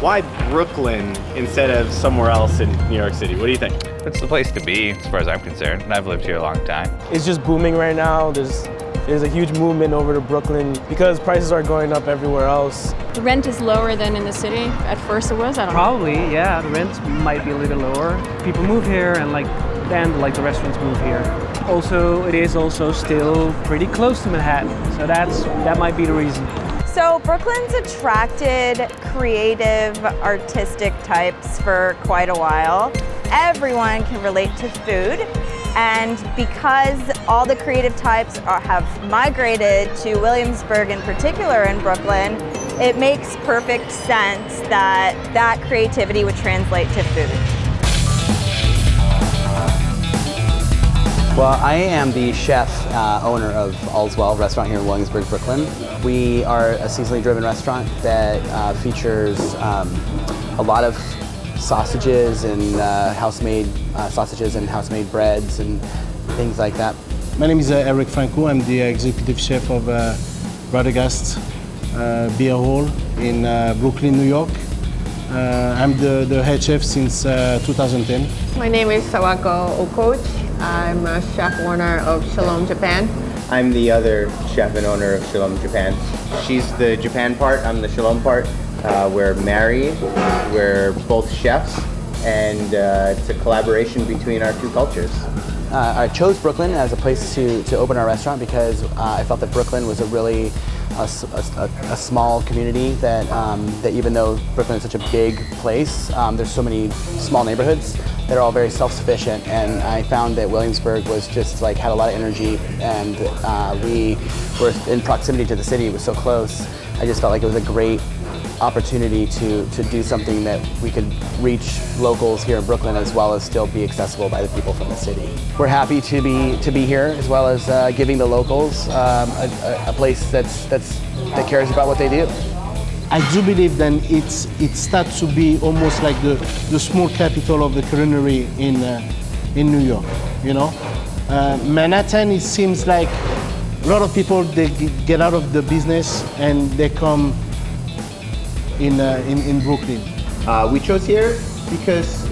Why Brooklyn instead of somewhere else in New York City? What do you think? It's the place to be, as far as I'm concerned, and I've lived here a long time. It's just booming right now. There's a huge movement over to Brooklyn because prices are going up everywhere else. The rent is lower than in the city. At first it was, I don't know. Probably, yeah. The rent might be a little lower. People move here and then the restaurants move here. Also, it is also still pretty close to Manhattan, so that might be the reason. So Brooklyn's attracted creative, artistic types for quite a while. Everyone can relate to food, and because all the creative types have migrated to Williamsburg in particular in Brooklyn, it makes perfect sense that creativity would translate to food. Well, I am the chef owner of Allswell restaurant here in Williamsburg, Brooklyn. We are a seasonally driven restaurant that features a lot of sausages and house-made sausages and house-made breads and things like that. My name is Eric Franco. I'm the executive chef of Radegast Beer Hall in Brooklyn, New York. I'm the head chef since 2010. My name is Sawako Okochi. I'm a chef owner of Shalom Japan. I'm the other chef and owner of Shalom Japan. She's the Japan part, I'm the Shalom part. We're married, we're both chefs, and it's a collaboration between our two cultures. I chose Brooklyn as a place to open our restaurant because I felt that Brooklyn was a really a small community that even though Brooklyn is such a big place, there's so many small neighborhoods that are all very self-sufficient, and I found that Williamsburg was just had a lot of energy, and we were in proximity to the city. It was so close. I just felt like it was a great opportunity to do something that we could reach locals here in Brooklyn as well as still be accessible by the people from the city. We're happy to be here as well as giving the locals a place that cares about what they do. I do believe then it starts to be almost like the small capital of the culinary in New York. You know, Manhattan, it seems like a lot of people they get out of the business and they come in Brooklyn. We chose here because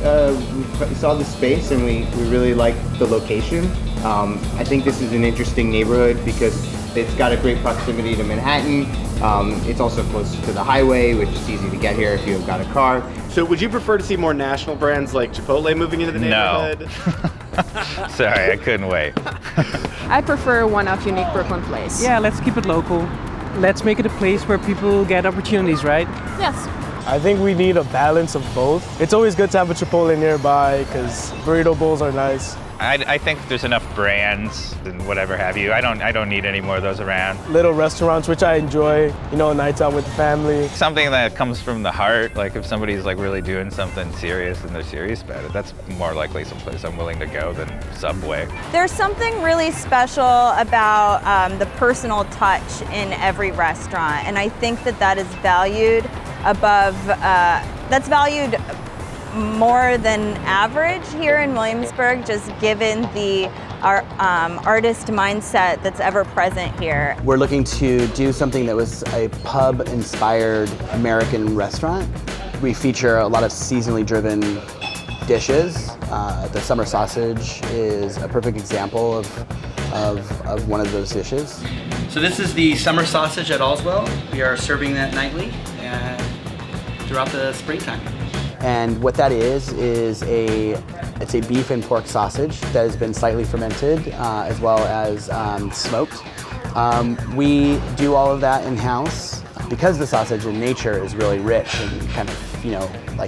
we saw the space and we really liked the location. I think this is an interesting neighborhood because it's got a great proximity to Manhattan. It's also close to the highway, which is easy to get here if you've got a car. So would you prefer to see more national brands like Chipotle moving into the neighborhood? No. Sorry, I couldn't wait. I prefer one-off unique Brooklyn place. Yeah, let's keep it local. Let's make it a place where people get opportunities, right? Yes. I think we need a balance of both. It's always good to have a Chipotle nearby because burrito bowls are nice. I think there's enough brands and whatever have you. I don't need any more of those around. Little restaurants, which I enjoy, nights out with the family. Something that comes from the heart, like if somebody's really doing something serious and they're serious about it, that's more likely someplace I'm willing to go than Subway. There's something really special about the personal touch in every restaurant, and I think that is valued more than average here in Williamsburg, just given the artist mindset that's ever present here. We're looking to do something that was a pub-inspired American restaurant. We feature a lot of seasonally driven dishes. The summer sausage is a perfect example of one of those dishes. So this is the summer sausage at Allswell. We are serving that nightly throughout the springtime. And what that is it's a beef and pork sausage that has been slightly fermented as well as smoked. We do all of that in-house. Because the sausage in nature is really rich and kind of,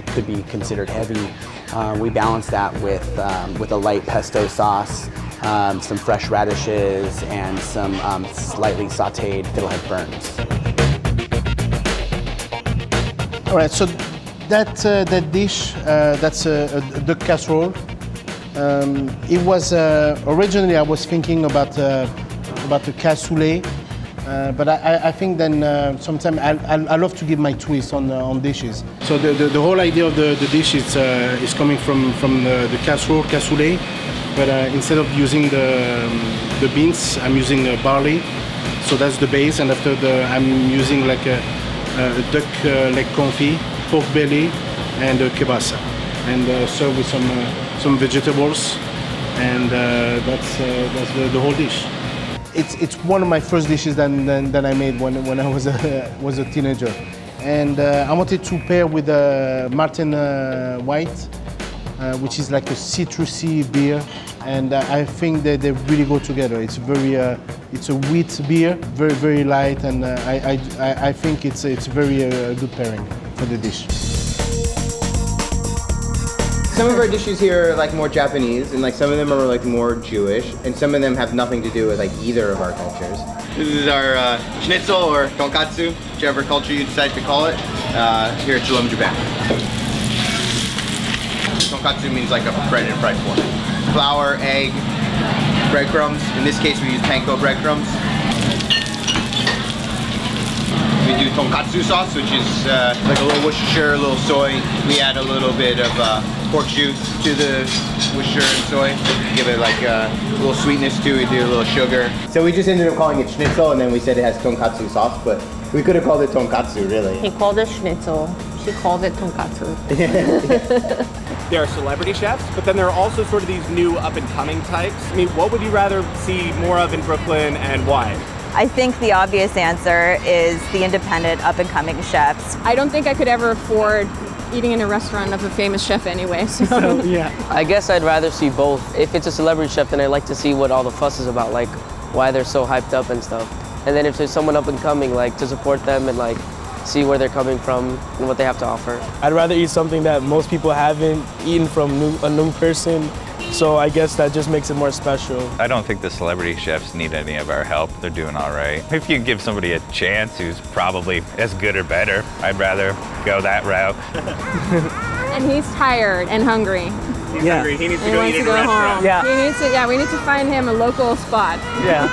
could be considered heavy, we balance that with a light pesto sauce, some fresh radishes, and some slightly sauteed fiddlehead ferns. All right, so that dish, that's a duck casserole. It was originally I was thinking about the cassoulet, but I think then sometimes I love to give my twist on dishes. So the whole idea of the dish is coming from the cassoulet, but instead of using the beans, I'm using barley. So that's the base, and after I'm using like a duck leg confit. pork belly, and kielbasa, and served with some vegetables, and that's the whole dish. It's one of my first dishes that I made when I was a teenager, and I wanted to pair with Martin White, which is like a citrusy beer, and I think that they really go together. It's it's a wheat beer, very light, and I think it's very good pairing for the dish. Some of our dishes here are like more Japanese, and like some of them are like more Jewish, and some of them have nothing to do with like either of our cultures. This is our schnitzel or tonkatsu, whichever culture you decide to call it, here at Shalom Japan. Tonkatsu means like a breaded fried pork. Flour, egg, breadcrumbs. In this case, we use panko breadcrumbs. We do tonkatsu sauce, which is like a little Worcestershire, a little soy. We add a little bit of pork juice to the Worcestershire and soy. Give it like a little sweetness to it, do a little sugar. So we just ended up calling it schnitzel, and then we said it has tonkatsu sauce, but we could have called it tonkatsu, really. He called it schnitzel. She called it tonkatsu. There are celebrity chefs, but then there are also sort of these new up-and-coming types. I mean, what would you rather see more of in Brooklyn, and why? I think the obvious answer is the independent up-and-coming chefs. I don't think I could ever afford eating in a restaurant of a famous chef anyway, so. Yeah. I guess I'd rather see both. If it's a celebrity chef, then I'd like to see what all the fuss is about, like why they're so hyped up and stuff. And then if there's someone up and coming, like to support them and like see where they're coming from and what they have to offer. I'd rather eat something that most people haven't eaten from a new person, so I guess that just makes it more special. I don't think the celebrity chefs need any of our help. They're doing all right. If you give somebody a chance who's probably as good or better, I'd rather go that route. And he's tired and hungry. He's hungry. He needs to go eat wants at to a go restaurant. home. Yeah. We need to find him a local spot. Yeah.